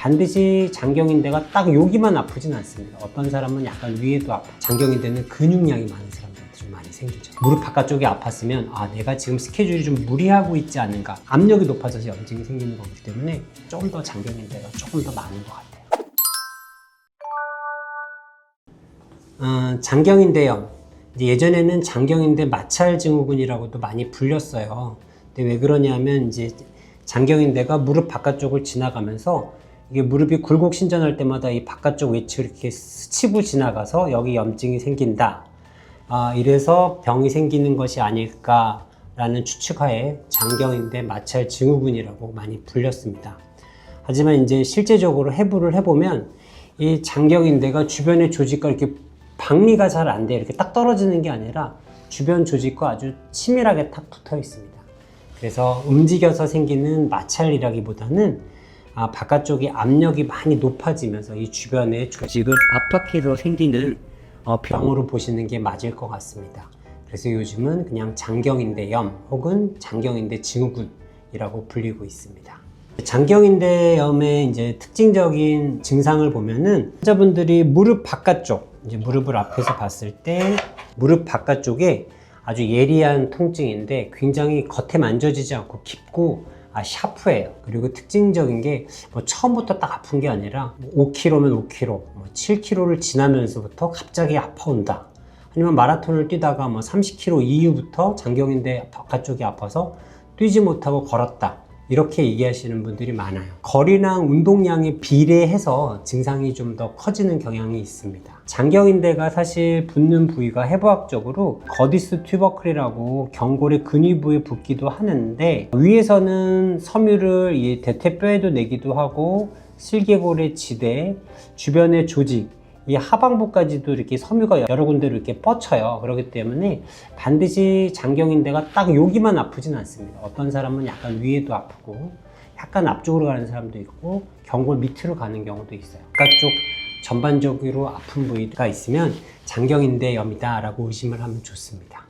반드시 장경인대가 딱 여기만 아프진 않습니다. 어떤 사람은 약간 위에도 아파. 장경인대는 근육량이 많은 사람들한테 좀 많이 생기죠. 무릎 바깥쪽이 아팠으면 내가 지금 스케줄이 좀 무리하고 있지 않은가, 압력이 높아져서 염증이 생기는 거기 때문에 좀 더 장경인대가 조금 더 많은 것 같아요. 장경인대염, 예전에는 장경인대 마찰 증후군이라고도 많이 불렸어요. 근데 왜 그러냐면 이제 장경인대가 무릎 바깥쪽을 지나가면서 이게 무릎이 굴곡 신전할 때마다 이 바깥쪽 외측을 이렇게 스치고 지나가서 여기 염증이 생긴다. 이래서 병이 생기는 것이 아닐까라는 추측하에 장경인대 마찰 증후군이라고 많이 불렸습니다. 하지만 이제 실제적으로 해부를 해보면 이 장경인대가 주변의 조직과 이렇게 박리가 잘 안 돼요. 이렇게 딱 떨어지는 게 아니라 주변 조직과 아주 치밀하게 탁 붙어 있습니다. 그래서 움직여서 생기는 마찰이라기보다는 바깥쪽이 압력이 많이 높아지면서 이 주변의 조직을 압박해서 생기는 병으로 보시는 게 맞을 것 같습니다. 그래서 요즘은 그냥 장경인대염 혹은 장경인대 증후군이라고 불리고 있습니다. 장경인대염의 이제 특징적인 증상을 보면은 환자분들이 무릎 바깥쪽, 이제 무릎을 앞에서 봤을 때 무릎 바깥쪽에 아주 예리한 통증인데 굉장히 겉에 만져지지 않고 깊고 샤프해요. 그리고 특징적인 게 처음부터 딱 아픈 게 아니라 5kg면 5kg, 7kg를 지나면서부터 갑자기 아파온다. 아니면 마라톤을 뛰다가 30km 이후부터 장경인대 바깥쪽이 아파서 뛰지 못하고 걸었다. 이렇게 얘기하시는 분들이 많아요. 거리랑 운동량에 비례해서 증상이 좀 더 커지는 경향이 있습니다. 장경인대가 사실 붙는 부위가 해부학적으로 거디스 튜버클이라고 경골의 근위 부에 붙기도 하는데, 위에서는 섬유를 이 대퇴뼈에도 내기도 하고 슬개골의 지대, 주변의 조직, 이 하반부까지도 이렇게 섬유가 여러 군데로 이렇게 뻗쳐요. 그렇기 때문에 반드시 장경인대가 딱 여기만 아프진 않습니다. 어떤 사람은 약간 위에도 아프고 약간 앞쪽으로 가는 사람도 있고 경골 밑으로 가는 경우도 있어요. 바깥쪽 전반적으로 아픈 부위가 있으면 장경인대염이다 라고 의심을 하면 좋습니다.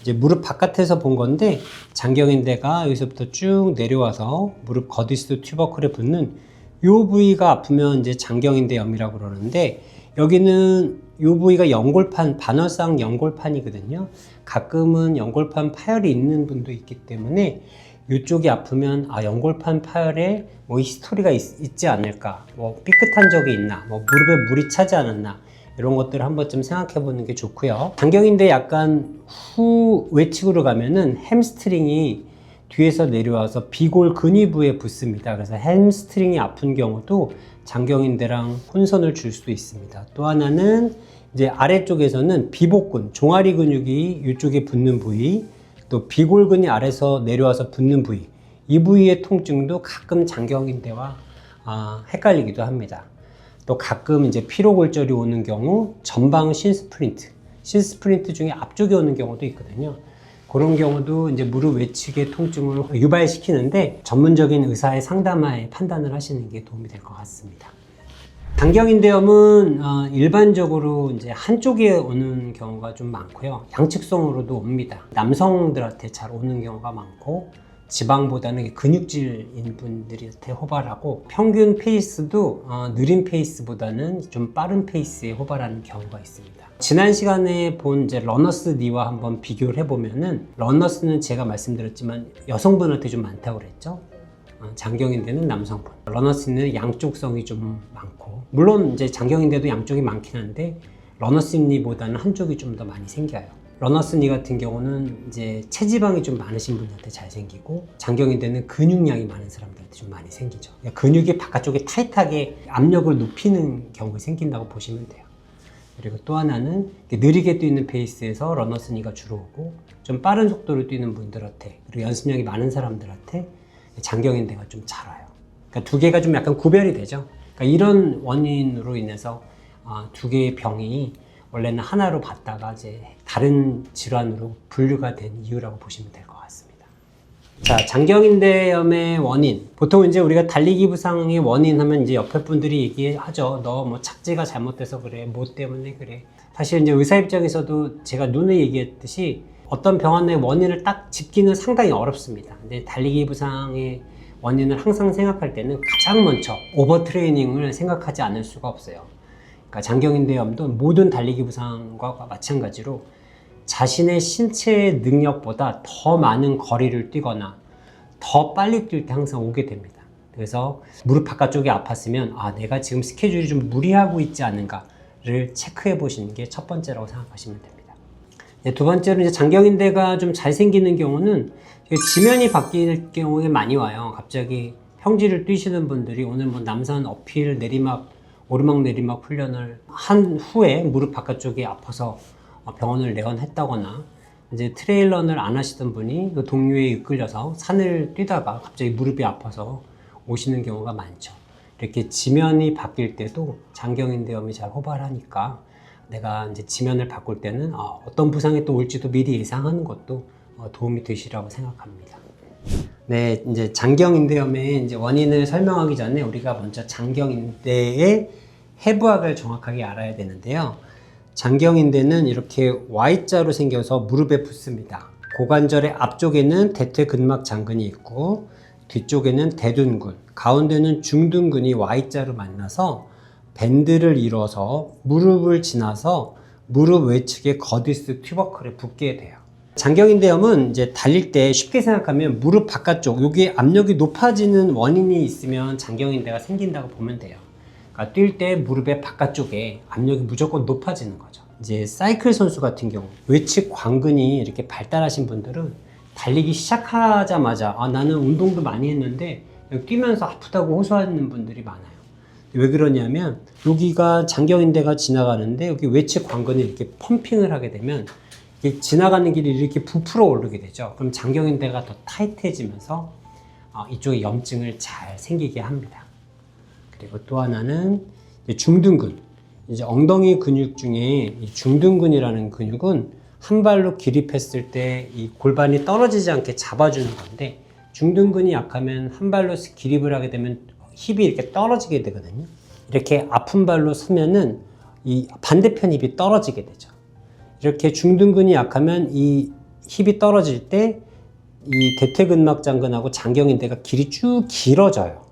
이제 무릎 바깥에서 본 건데, 장경인대가 여기서부터 쭉 내려와서 무릎 거디스 튜버클에 붙는 이 부위가 아프면 이제 장경인대염이라고 그러는데, 여기는 이 부위가 연골판, 반월상 연골판이거든요. 가끔은 연골판 파열이 있는 분도 있기 때문에 이쪽이 아프면 연골판 파열에 히스토리가 있지 않을까, 삐끗한 적이 있나, 무릎에 물이 차지 않았나, 이런 것들을 한 번쯤 생각해 보는 게 좋고요. 장경인대 약간 후 외측으로 가면은 햄스트링이 뒤에서 내려와서 비골 근위부에 붙습니다. 그래서 햄스트링이 아픈 경우도 장경인대랑 혼선을 줄 수도 있습니다. 또 하나는 이제 아래쪽에서는 비복근, 종아리 근육이 이쪽에 붙는 부위, 또 비골근이 아래서 내려와서 붙는 부위, 이 부위의 통증도 가끔 장경인대와 헷갈리기도 합니다. 또 가끔 이제 피로골절이 오는 경우 전방 신스프린트 중에 앞쪽에 오는 경우도 있거든요. 그런 경우도 이제 무릎 외측의 통증을 유발시키는데 전문적인 의사의 상담하에 판단을 하시는 게 도움이 될 것 같습니다. 장경인대염은 일반적으로 이제 한쪽에 오는 경우가 좀 많고요. 양측성으로도 옵니다. 남성들한테 잘 오는 경우가 많고, 지방보다는 근육질인 분들한테 호발하고, 평균 페이스도 느린 페이스보다는 좀 빠른 페이스에 호발하는 경우가 있습니다. 지난 시간에 본 이제 러너스 니와 한번 비교를 해보면은, 러너스는 제가 말씀드렸지만 여성분한테 좀 많다고 그랬죠. 장경인대는 남성분. 러너스는 양쪽성이 좀 많고, 물론 이제 장경인대도 양쪽이 많긴 한데 러너스 니보다는 한쪽이 좀 더 많이 생겨요. 러너스 니 같은 경우는 이제 체지방이 좀 많으신 분한테 잘 생기고, 장경인대는 근육량이 많은 사람들한테 좀 많이 생기죠. 그러니까 근육이 바깥쪽에 타이트하게 압력을 높이는 경우가 생긴다고 보시면 돼요. 그리고 또 하나는 느리게 뛰는 페이스에서 러너스 니가 주로 오고, 좀 빠른 속도로 뛰는 분들한테, 그리고 연습량이 많은 사람들한테 장경인대가 좀 잘 와요. 그러니까 두 개가 좀 약간 구별이 되죠. 그러니까 이런 원인으로 인해서 두 개의 병이 원래는 하나로 봤다가 이제 다른 질환으로 분류가 된 이유라고 보시면 될 것 같습니다. 자, 장경인대염의 원인. 보통 이제 우리가 달리기 부상의 원인 하면 이제 옆에 분들이 얘기하죠. 너 착지가 잘못돼서 그래. 뭐 때문에 그래. 사실 이제 의사 입장에서도 제가 눈에 얘기했듯이 어떤 병원의 원인을 딱 짚기는 상당히 어렵습니다. 근데 달리기 부상의 원인을 항상 생각할 때는 가장 먼저 오버트레이닝을 생각하지 않을 수가 없어요. 그러니까 장경인대염도 모든 달리기 부상과 마찬가지로 자신의 신체의 능력보다 더 많은 거리를 뛰거나 더 빨리 뛸 때 항상 오게 됩니다. 그래서 무릎 바깥쪽이 아팠으면 내가 지금 스케줄이 좀 무리하고 있지 않은가를 체크해 보시는 게 첫 번째라고 생각하시면 됩니다. 두 번째로 이제 장경인대가 좀 잘 생기는 경우는 지면이 바뀔 경우에 많이 와요. 갑자기 평지를 뛰시는 분들이 오늘 뭐 남산 어필 내리막 오르막 내리막 훈련을 한 후에 무릎 바깥쪽이 아파서 병원을 내원했다거나 이제 트레일런을 안 하시던 분이 그 동료에 이끌려서 산을 뛰다가 갑자기 무릎이 아파서 오시는 경우가 많죠. 이렇게 지면이 바뀔 때도 장경인대염이 잘 호발하니까 내가 이제 지면을 바꿀 때는 어떤 부상이 또 올지도 미리 예상하는 것도 도움이 되시라고 생각합니다. 네, 이제 장경인대염의 이제 원인을 설명하기 전에 우리가 먼저 장경인대의 해부학을 정확하게 알아야 되는데요. 장경인대는 이렇게 Y자로 생겨서 무릎에 붙습니다. 고관절의 앞쪽에는 대퇴근막 장근이 있고 뒤쪽에는 대둔근, 가운데는 중둔근이 Y자로 만나서 밴드를 이뤄서 무릎을 지나서 무릎 외측의 거디스 튜버클에 붙게 돼요. 장경인대염은 이제 달릴 때 쉽게 생각하면 무릎 바깥쪽, 여기 압력이 높아지는 원인이 있으면 장경인대가 생긴다고 보면 돼요. 그러니까 뛸 때 무릎의 바깥쪽에 압력이 무조건 높아지는 거죠. 이제 사이클 선수 같은 경우 외측 광근이 이렇게 발달하신 분들은 달리기 시작하자마자 나는 운동도 많이 했는데 뛰면서 아프다고 호소하는 분들이 많아요. 왜 그러냐면 여기가 장경인대가 지나가는데 여기 외측 광근이 이렇게 펌핑을 하게 되면 이게 지나가는 길이 이렇게 부풀어 오르게 되죠. 그럼 장경인대가 더 타이트해지면서 이쪽에 염증을 잘 생기게 합니다. 그리고 또 하나는 중둔근. 이제 엉덩이 근육 중에 이 중둔근이라는 근육은 한 발로 기립했을 때 이 골반이 떨어지지 않게 잡아주는 건데 중둔근이 약하면 한 발로 기립을 하게 되면 힙이 이렇게 떨어지게 되거든요. 이렇게 아픈 발로 서면은 이 반대편 힙이 떨어지게 되죠. 이렇게 중둔근이 약하면 이 힙이 떨어질 때 이 대퇴근막 장근하고 장경인대가 길이 쭉 길어져요.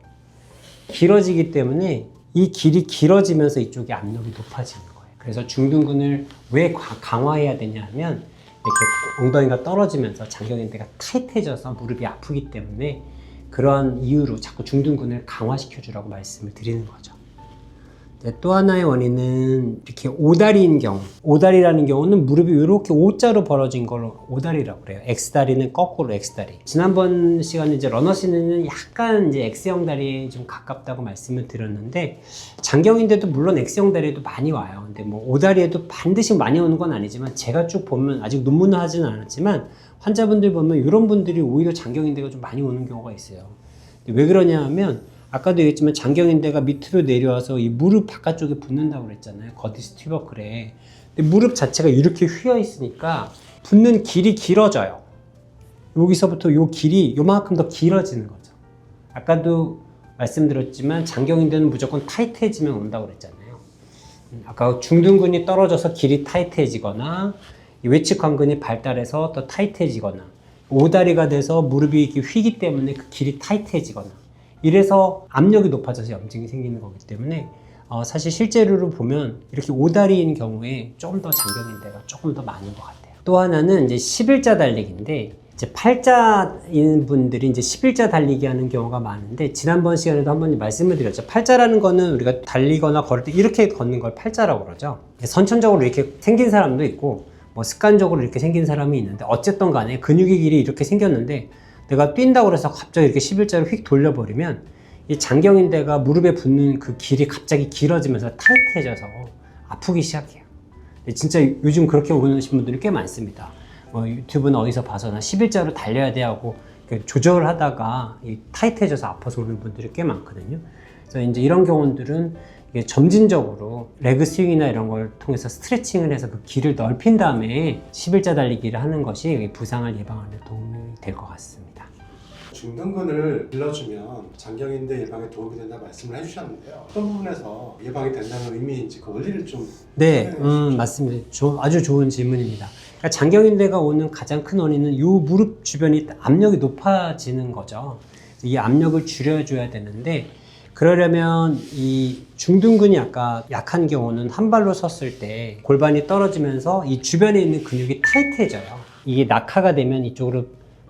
길어지기 때문에 이 길이 길어지면서 이쪽에 압력이 높아지는 거예요. 그래서 중둔근을 왜 강화해야 되냐 하면 이렇게 엉덩이가 떨어지면서 장경인대가 타이트해져서 무릎이 아프기 때문에 그러한 이유로 자꾸 중둔근을 강화시켜 주라고 말씀을 드리는 거죠. 또 하나의 원인은 이렇게 오다리인 경우, 오다리라는 경우는 무릎이 이렇게 O자로 벌어진 걸 오다리라고 그래요. X다리는 거꾸로 X다리. 지난번 시간에 이제 러너시는 약간 이제 X형 다리에 좀 가깝다고 말씀을 드렸는데 장경인대도 물론 X형 다리에도 많이 와요. 근데 뭐 오다리에도 반드시 많이 오는 건 아니지만 제가 쭉 보면 아직 논문화하지는 않았지만 환자분들 보면 이런 분들이 오히려 장경인대가 좀 많이 오는 경우가 있어요. 왜 그러냐 하면 아까도 얘기했지만 장경인대가 밑으로 내려와서 이 무릎 바깥쪽에 붙는다고 그랬잖아요. 거디스 튜버클에. 근데 무릎 자체가 이렇게 휘어 있으니까 붙는 길이 길어져요. 여기서부터 요 길이 요만큼 더 길어지는 거죠. 아까도 말씀드렸지만 장경인대는 무조건 타이트해지면 온다고 그랬잖아요. 아까 중둔근이 떨어져서 길이 타이트해지거나 외측 광근이 발달해서 더 타이트해지거나 오다리가 돼서 무릎이 이렇게 휘기 때문에 그 길이 타이트해지거나 이래서 압력이 높아져서 염증이 생기는 거기 때문에 사실 실제로 보면 이렇게 오다리인 경우에 좀 더 장경인대가 조금 더 많은 것 같아요. 또 하나는 이제 11자 달리기인데 이제 8자인 분들이 이제 11자 달리기 하는 경우가 많은데 지난번 시간에도 한번 말씀을 드렸죠. 8자라는 거는 우리가 달리거나 걸을 때 이렇게 걷는 걸 8자라고 그러죠. 선천적으로 이렇게 생긴 사람도 있고 뭐 습관적으로 이렇게 생긴 사람이 있는데 어쨌든 간에 근육의 길이 이렇게 생겼는데 내가 뛴다고 해서 갑자기 이렇게 11자로 휙 돌려버리면 이 장경인대가 무릎에 붙는 그 길이 갑자기 길어지면서 타이트해져서 아프기 시작해요. 진짜 요즘 그렇게 오시는 분들이 꽤 많습니다. 뭐 유튜브는 어디서 봐서나 11자로 달려야 돼 하고 조절을 하다가 타이트해져서 아파서 오는 분들이 꽤 많거든요. 그래서 이제 이런 경우들은 점진적으로 레그 스윙이나 이런 걸 통해서 스트레칭을 해서 그 길을 넓힌 다음에 11자 달리기를 하는 것이 부상을 예방하는 데 도움이 될 것 같습니다. 중둔근을 길러주면 장경인대 예방에 도움이 된다 말씀을 해주셨는데요. 어떤 부분에서 예방이 된다는 의미인지 그 원리를 좀 네, 맞습니다. 아주 좋은 질문입니다. 그러니까 장경인대가 오는 가장 큰 원인은 이 무릎 주변이 압력이 높아지는 거죠. 이 압력을 줄여줘야 되는데, 그러려면 이 중둔근이 아까 약한 경우는 한 발로 섰을 때 골반이 떨어지면서 이 주변에 있는 근육이 타이트해져요. 이게 낙하가 되면 이쪽으로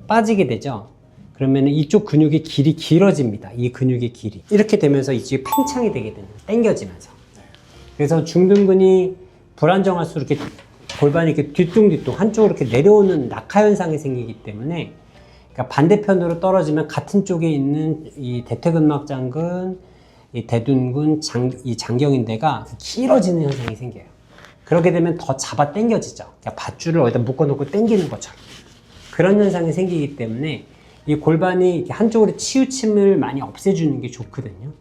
빠지게 되죠. 그러면 이쪽 근육의 길이 길어집니다. 이 근육의 길이. 이렇게 되면서 이쪽이 팽창이 되게 되는, 당겨지면서. 그래서 중둔근이 불안정할수록 이렇게 골반이 이렇게 뒤뚱뒤뚱 한쪽으로 이렇게 내려오는 낙하 현상이 생기기 때문에, 그러니까 반대편으로 떨어지면 같은 쪽에 있는 이 대퇴근막장근, 이 대둔근, 이 장경인대가 길어지는 현상이 생겨요. 그렇게 되면 더 잡아 당겨지죠. 그러니까 밧줄을 어디다 묶어놓고 당기는 것처럼. 그런 현상이 생기기 때문에 이 골반이 이렇게 한쪽으로 치우침을 많이 없애주는 게 좋거든요.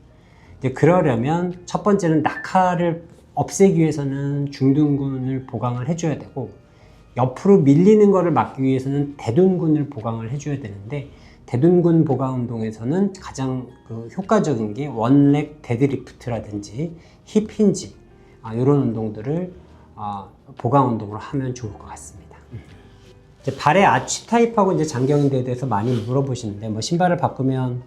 이제 그러려면 첫 번째는 낙하를 없애기 위해서는 중둔근을 보강을 해줘야 되고, 옆으로 밀리는 것을 막기 위해서는 대둔근을 보강을 해줘야 되는데, 대둔근 보강 운동에서는 가장 효과적인 게 원렉 데드리프트라든지 힙힌지, 이런 운동들을 보강 운동으로 하면 좋을 것 같습니다. 이제 발의 아치 타입하고 이제 장경인대에 대해서 많이 물어보시는데, 뭐 신발을 바꾸면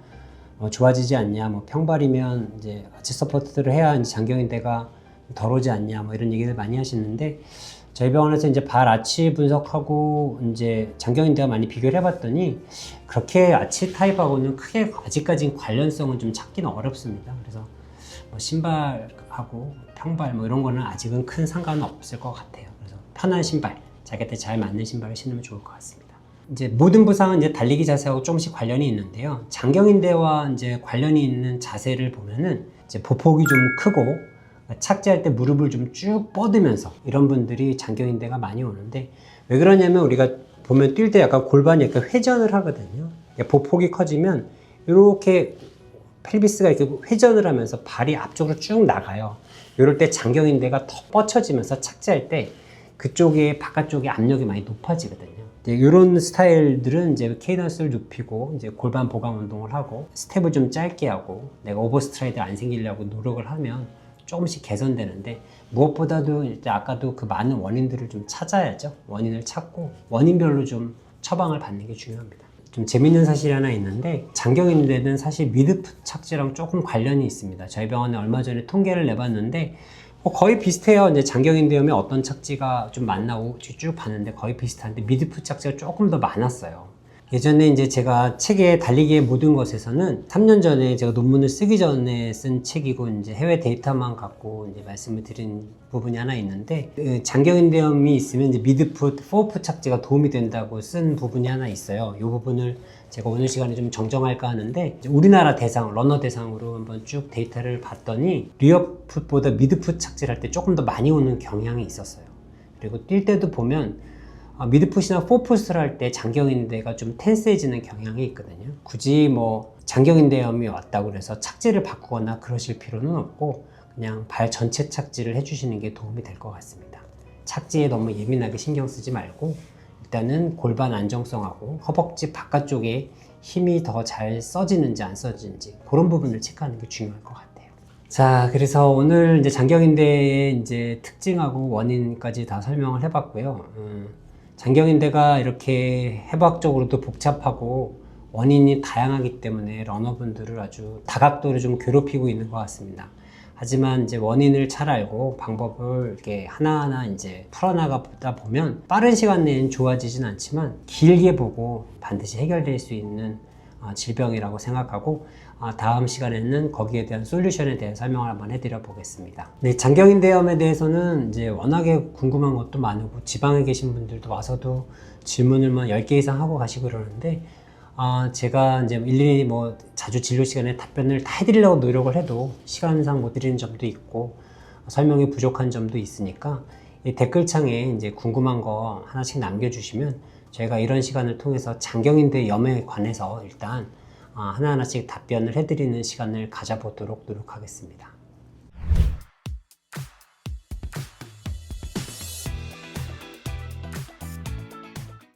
좋아지지 않냐, 뭐 평발이면 이제 아치 서포트를 해야 이제 장경인대가 덜 오지 않냐, 뭐 이런 얘기를 많이 하시는데, 저희 병원에서 이제 발 아치 분석하고 이제 장경인대와 많이 비교를 해봤더니 그렇게 아치 타입하고는 크게 아직까지는 관련성은 좀 찾기는 어렵습니다. 그래서 뭐 신발하고 평발 뭐 이런 거는 아직은 큰 상관은 없을 것 같아요. 그래서 편한 신발, 자기한테 잘 맞는 신발을 신으면 좋을 것 같습니다. 이제 모든 부상은 이제 달리기 자세하고 조금씩 관련이 있는데요. 장경인대와 이제 관련이 있는 자세를 보면은 이제 보폭이 좀 크고, 착지할 때 무릎을 좀 쭉 뻗으면서, 이런 분들이 장경인대가 많이 오는데, 왜 그러냐면 우리가 보면 뛸 때 약간 골반이 약간 회전을 하거든요. 보폭이 커지면 이렇게 펠비스가 이렇게 회전을 하면서 발이 앞쪽으로 쭉 나가요. 이럴 때 장경인대가 더 뻗쳐지면서 착지할 때 그쪽에 바깥쪽에 압력이 많이 높아지거든요. 이런 스타일들은 이제 케이던스를 눕히고 이제 골반 보강 운동을 하고 스텝을 좀 짧게 하고 내가 오버스트라이드 안 생기려고 노력을 하면 조금씩 개선되는데, 무엇보다도 이제 아까도 그 많은 원인들을 좀 찾아야죠. 원인을 찾고 원인별로 좀 처방을 받는 게 중요합니다. 좀 재밌는 사실이 하나 있는데, 장경인대는 사실 미드풋 착지랑 조금 관련이 있습니다. 저희 병원에 얼마 전에 통계를 내봤는데 거의 비슷해요. 이제 장경인대염에 어떤 착지가 좀 많나고 쭉 봤는데 거의 비슷한데 미드풋 착지가 조금 더 많았어요. 예전에 이제 제가 책에 달리기의 모든 것에서는 3년 전에 제가 논문을 쓰기 전에 쓴 책이고, 이제 해외 데이터만 갖고 이제 말씀을 드린 부분이 하나 있는데, 장경인대염이 있으면 이제 미드풋, 포어풋 착지가 도움이 된다고 쓴 부분이 하나 있어요. 이 부분을 제가 오늘 시간에 좀 정정할까 하는데, 우리나라 대상, 러너 대상으로 한번 쭉 데이터를 봤더니 리어풋보다 미드풋 착지를 할 때 조금 더 많이 오는 경향이 있었어요. 그리고 뛸 때도 보면 미드풋이나 포풋을 할 때 장경인대가 좀 텐스해지는 경향이 있거든요. 굳이 뭐 장경인대염이 왔다고 해서 착지를 바꾸거나 그러실 필요는 없고, 그냥 발 전체 착지를 해주시는 게 도움이 될 것 같습니다. 착지에 너무 예민하게 신경 쓰지 말고 일단은 골반 안정성하고 허벅지 바깥쪽에 힘이 더 잘 써지는지 안 써지는지 그런 부분을 체크하는 게 중요할 것 같아요. 자, 그래서 오늘 이제 장경인대의 이제 특징하고 원인까지 다 설명을 해봤고요. 장경인대가 이렇게 해부학적으로도 복잡하고 원인이 다양하기 때문에 러너분들을 아주 다각도로 좀 괴롭히고 있는 것 같습니다. 하지만 이제 원인을 잘 알고 방법을 이렇게 하나하나 이제 풀어나가다 보면 빠른 시간 내엔 좋아지진 않지만 길게 보고 반드시 해결될 수 있는 질병이라고 생각하고, 다음 시간에는 거기에 대한 솔루션에 대한 설명을 한번 해드려 보겠습니다. 네, 장경인대염에 대해서는 이제 워낙에 궁금한 것도 많고, 지방에 계신 분들도 와서도 질문을 뭐 10개 이상 하고 가시고 그러는데, 제가 이제 일일이 뭐 자주 진료 시간에 답변을 다 해드리려고 노력을 해도 시간상 못 드리는 점도 있고 설명이 부족한 점도 있으니까, 이 댓글창에 이제 궁금한 거 하나씩 남겨주시면 저희가 이런 시간을 통해서 장경인대염에 관해서 일단 하나하나씩 답변을 해드리는 시간을 가져보도록 노력하겠습니다.